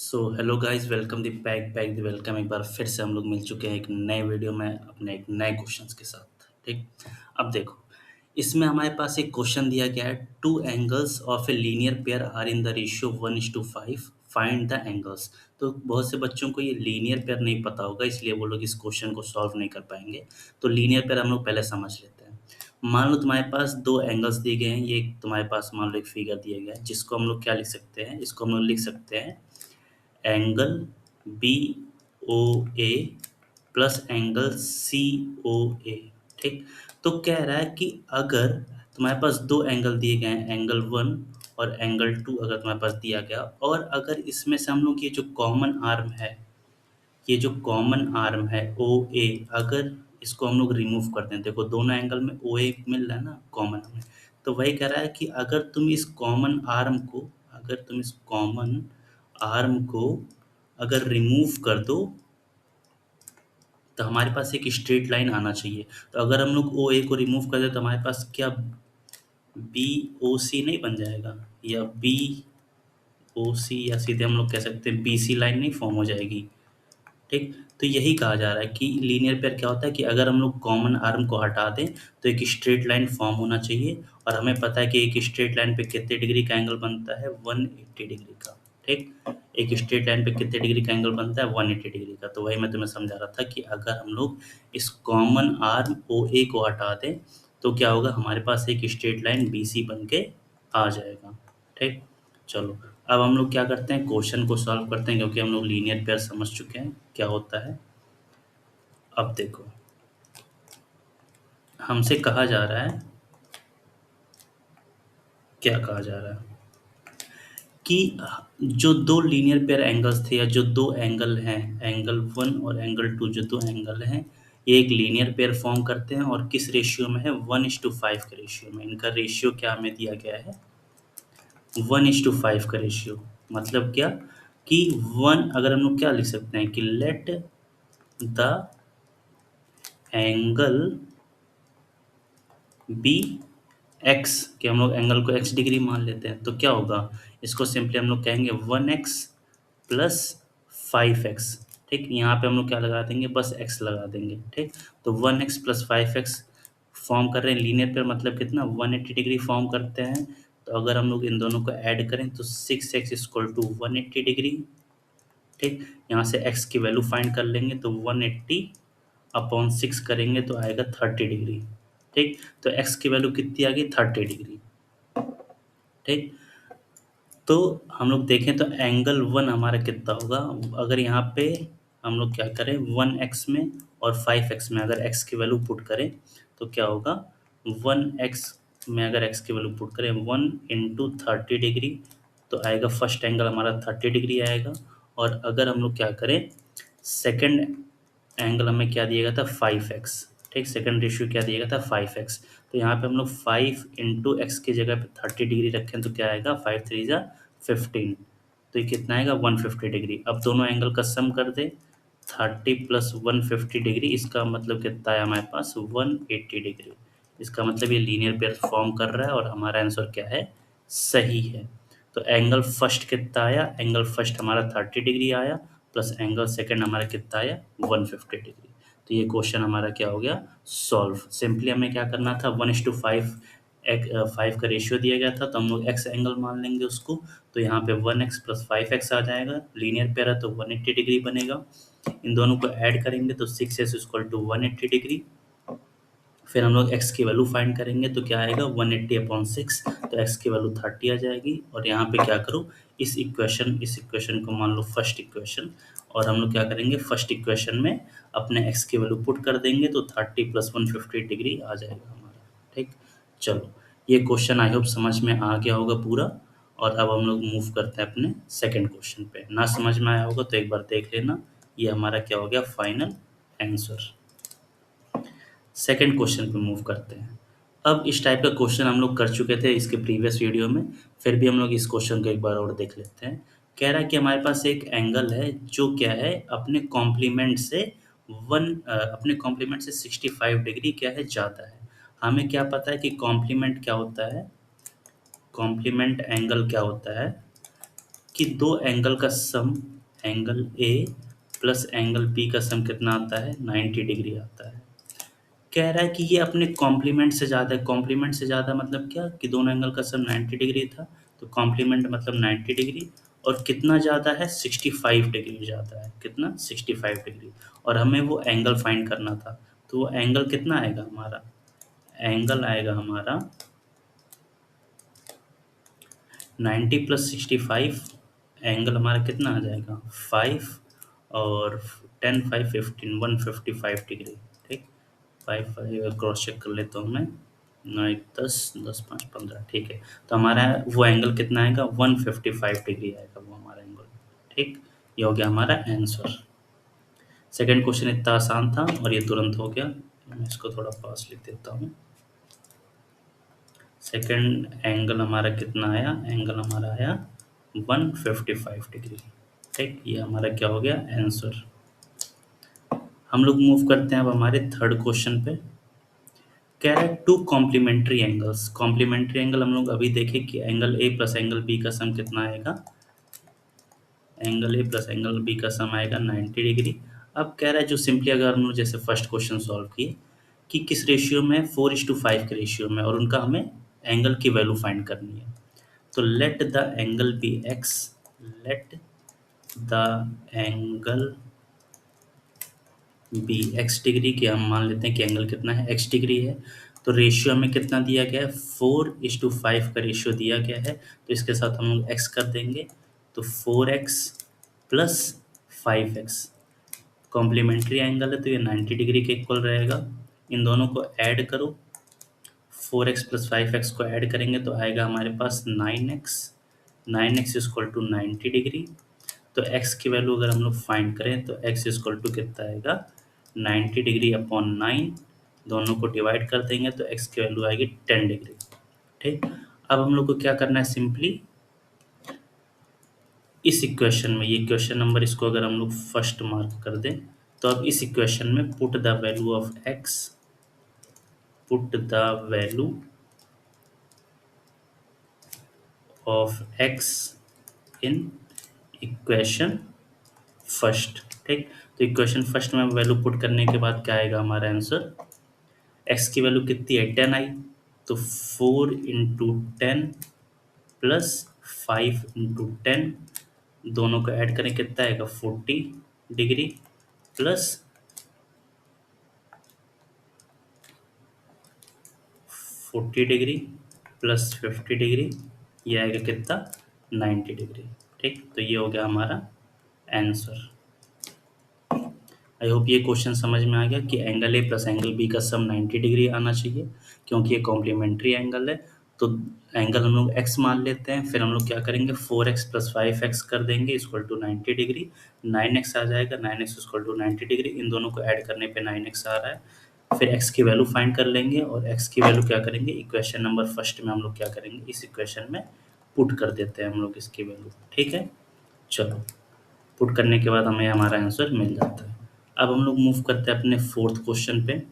So hello guys, welcome the back back the welcome. एक बार फिर से हम लोग मिल चुके हैं एक नए वीडियो में अपने एक नए क्वेश्चंस के साथ। ठीक, अब देखो, इसमें हमारे पास एक क्वेश्चन दिया गया है, two angles of a linear pair are in the ratio 1:5, find the angles. तो बहुत से बच्चों को ये लीनियर पेयर नहीं पता होगा, इसलिए वो लोग इस क्वेश्चन को सॉल्व नहीं कर पाएंगे। तो लीनियर पेयर हम लोग पहले समझ लेते हैं। मान लो तुम्हारे पास दो एंगल्स दिए गए हैं, ये तुम्हारे पास मान लो एक फिगर दिया गया है, जिसको हम लोग क्या लिख सकते हैं, इसको हम लोग लिख सकते हैं एंगल बी ओ ए प्लस एंगल सी ओ ए। ठीक, तो कह रहा है कि अगर तुम्हारे पास दो एंगल दिए गए हैं, एंगल वन और एंगल टू अगर तुम्हारे पास दिया गया, और अगर इसमें से हम लोग ये जो कॉमन आर्म है, ये जो कॉमन आर्म है ओ ए, अगर इसको हम लोग रिमूव कर दें, देखो दोनों एंगल में ओ ए मिल रहा है ना कॉमन में, तो वही कह रहा है कि अगर तुम इस कॉमन आर्म को, अगर तुम इस कॉमन आर्म को अगर रिमूव कर दो तो हमारे पास एक स्ट्रेट लाइन आना चाहिए। तो अगर हम लोग ओ ए को रिमूव कर दे तो हमारे पास क्या बी ओ सी नहीं बन जाएगा, या बी ओ सी, या सीधे हम लोग कह सकते हैं बी सी लाइन नहीं फॉर्म हो जाएगी। ठीक, तो यही कहा जा रहा है कि लीनियर पेयर क्या होता है कि अगर हम लोग कॉमन आर्म को हटा दें तो एक स्ट्रेट लाइन फॉर्म होना चाहिए, और हमें पता है कि एक स्ट्रेट लाइन पे कितने डिग्री का एंगल बनता है, 180 डिग्री का। ठीक, एक स्ट्रेट लाइन पे कितने डिग्री का एंगल बनता है, 180 डिग्री का। तो वही मैं तुम्हें समझा रहा था कि अगर हम लोग इस कॉमन आर्म ओ ए को हटा दें तो क्या होगा, हमारे पास एक स्ट्रेट लाइन बी सी बन के आ जाएगा। ठीक, चलो अब हम लोग क्या करते हैं, क्वेश्चन को सॉल्व करते हैं, क्योंकि हम लोग लीनियर पेयर समझ चुके हैं क्या होता है। अब देखो, हमसे कहा जा रहा है, क्या कहा जा रहा है कि जो दो लीनियर पेयर एंगल्स थे, या जो दो एंगल हैं, एंगल वन और एंगल टू, जो दो एंगल हैं, ये एक लीनियर पेयर फॉर्म करते हैं, और किस रेशियो में है, 1:5 के रेशियो में। इनका रेशियो क्या हमें दिया गया है, 1:5 का रेशियो। मतलब क्या कि वन, अगर हम लोग क्या लिख सकते हैं कि let the angle be x, कि हम लोग एंगल को एक्स डिग्री मान लेते हैं, तो क्या होगा, इसको सिंपली हम लोग कहेंगे 1x प्लस 5x। ठीक, यहाँ पे हम लोग क्या लगा देंगे, बस x लगा देंगे। ठीक, तो 1x प्लस 5x फॉर्म कर रहे हैं लीनियर पेयर, मतलब कितना, 180 डिग्री फॉर्म करते हैं। तो अगर हम लोग इन दोनों को ऐड करें तो 6x इक्वल टू 180 डिग्री। ठीक, यहाँ से x की वैल्यू फाइंड कर लेंगे, तो 180 अपॉन 6 करेंगे तो आएगा 30 डिग्री। ठीक, तो x की वैल्यू कितनी आ गई, 30 डिग्री। ठीक, तो हम लोग देखें तो एंगल वन हमारा कितना होगा, अगर यहाँ पे हम लोग क्या करें, 1x में और 5x में अगर x की वैल्यू पुट करें तो क्या होगा, 1x में अगर x की वैल्यू पुट करें 1 × 30 डिग्री, तो आएगा फर्स्ट एंगल हमारा 30 डिग्री आएगा। और अगर हम लोग क्या करें, सेकंड एंगल हमें क्या दिया गया था, 5x। ठीक, सेकंड रेशियो क्या दिया गया था, 5x। तो यहाँ पे हम लोग 5 × x की जगह पे 30 डिग्री रखें तो क्या आएगा, 5 3 = 15, तो ये कितना आएगा, 150 डिग्री। अब दोनों एंगल का सम कर दे, 30 प्लस 150 डिग्री, इसका मतलब कितना है हमारे पास, 180 डिग्री। इसका मतलब ये लीनियर पेयर फॉर्म कर रहा है, और हमारा आंसर क्या है, सही है। तो एंगल फर्स्ट कितना आया, एंगल फर्स्ट हमारा 30 डिग्री आया, प्लस एंगल सेकंड हमारा कितना आया, 150 डिग्री। तो ये क्वेश्चन हमारा क्या हो गया, सॉल्व। सिंपली हमें क्या करना था, 1:5 5 का रेशियो दिया गया था, तो हम लोग एक्स एंगल मान लेंगे उसको। तो यहाँ पे 1x प्लस 5x आ जाएगा, लीनियर पेयर है तो 180 डिग्री बनेगा। इन दोनों को ऐड करेंगे तो 6s इक्वल टू 180 डिग्री। फिर हम लोग x की वैल्यू फाइंड करेंगे तो क्या आएगा, 180 अपॉन 6, तो x की वैल्यू 30 आ जाएगी। और यहाँ पे क्या करूँ, इस इक्वेशन को मान लो फर्स्ट इक्वेशन, और हम लोग क्या करेंगे, फर्स्ट इक्वेशन में अपने x की वैल्यू पुट कर देंगे तो 30 प्लस 150 डिग्री आ जाएगा हमारा। ठीक, चलो ये क्वेश्चन आई होप समझ में आ गया होगा पूरा। और अब हम लोग मूव करते हैं अपने सेकंड क्वेश्चन पे। ना समझ में आया होगा तो एक बार देख लेना, ये हमारा क्या हो गया, फाइनल आंसर। सेकंड क्वेश्चन पे मूव करते हैं। अब इस टाइप का क्वेश्चन हम लोग कर चुके थे इसके प्रीवियस वीडियो में, फिर भी हम लोग इस क्वेश्चन को एक बार और देख लेते हैं। कह रहा है कि हमारे पास एक एंगल है जो क्या है, अपने कॉम्प्लीमेंट से 65 डिग्री क्या है, ज़्यादा है। हमें क्या पता है कि कॉम्प्लीमेंट क्या होता है, कॉम्प्लीमेंट एंगल क्या होता है कि दो एंगल का sum angle A plus angle B का सम कितना आता है, 90 डिग्री आता है। कह रहा है कि ये अपने कॉम्प्लीमेंट से ज़्यादा है। कॉम्प्लीमेंट से ज़्यादा मतलब क्या, कि दोनों एंगल का सम 90 डिग्री था, तो कॉम्प्लीमेंट मतलब 90 डिग्री। और कितना ज़्यादा है, 65 डिग्री ज़्यादा है। कितना, 65 डिग्री। और हमें वो एंगल फाइंड करना था, तो वो एंगल कितना आएगा हमारा, एंगल आएगा हमारा 90 प्लस 65, एंगल हमारा कितना आ जाएगा 5, और 10 5 15 155 डिग्री। ठीक, 5 5 क्रॉस चेक कर लेता हूँ मैं, 9 10 10 5 15, ठीक है। तो हमारा वो एंगल कितना आएगा, 155 डिग्री आएगा वो हमारा एंगल। ठीक, ये हो गया हमारा आंसर। सेकंड क्वेश्चन इतना आसान था और ये तुरंत हो गया। मैं इसको थोड़ा पास लिख देता हूँ। सेकंड एंगल हमारा कितना आया, एंगल हमारा आया 155 डिग्री। ठीक, ये हमारा क्या हो गया, आंसर। हम लोग मूव करते हैं अब हमारे थर्ड क्वेश्चन पे। कह रहा है two complementary angles. Complementary angle हम लोग अभी देखें कि angle A plus angle B का सम कितना आएगा, angle A plus angle B का सम आएगा 90 डिग्री। अब कह रहा है जो सिंपली अगर हम लोग जैसे फर्स्ट क्वेश्चन सॉल्व किए कि किस रेशियो में, 4:5 के रेशियो में, और उनका हमें एंगल की वैल्यू फाइंड करनी है। तो let the angle be x, let the angle be x degree की, हम मान लेते हैं कि एंगल कितना है, एक्स डिग्री है। तो रेशियो में कितना दिया गया है, 4:5 का रेशियो दिया गया है। तो इसके साथ हम लोग एक्स कर देंगे, तो 4x plus 5x। Complementary angle है तो ये 90 डिग्री के इक्वल रहेगा। इन दोनों को ऐड करो, 4x प्लस 5x को ऐड करेंगे तो आएगा हमारे पास 9x। 9x equal to 90 degree. तो x की वैल्यू अगर हम लोग फाइंड करें तो x इक्वल टू कितना आएगा, 90 डिग्री अपॉन 9, दोनों को डिवाइड कर देंगे तो x की वैल्यू आएगी 10 डिग्री। ठीक, अब हम लोग को क्या करना है, सिंपली इस इक्वेशन में, ये इक्वेशन नंबर, इसको अगर हम लोग फर्स्ट मार्क कर दें, तो अब इस इक्वेशन में put the value of x, put the value of x in equation first. ठीक, तो इक्वेशन फर्स्ट में वैल्यू पुट करने के बाद क्या आएगा हमारा आंसर, x की वैल्यू कितनी है, 10 आई, तो 4 इंटू 10 प्लस 5 इंटू 10, दोनों को ऐड करें कितना आएगा, 40 degree plus 40 degree plus 50 degree, ये आएगा कितना, 90 डिग्री। ठीक, तो ये हो गया हमारा आंसर। आई होप ये क्वेश्चन समझ में आ गया कि angle A plus angle B का सम 90 डिग्री आना चाहिए, क्योंकि ये कॉम्प्लीमेंट्री एंगल है। तो एंगल हम लोग x मान लेते हैं, फिर हम लोग क्या करेंगे, 4x प्लस 5x कर देंगे इक्वल टू 90 डिग्री, 9x आ जाएगा, 9x इक्वल टू 90 डिग्री, इन दोनों को ऐड करने पे 9x आ रहा है। फिर x की वैल्यू फाइंड कर लेंगे, और x की वैल्यू क्या करेंगे, इक्वेशन नंबर फर्स्ट में हम लोग क्या करेंगे, इस इक्वेशन में पुट कर देते हैं हम लोग इसकी वैल्यू। ठीक है, चलो, पुट करने के बाद हमें हमारा आंसर मिल जाता है। अब हम लोग मूव करते हैं अपने फोर्थ क्वेश्चन पे।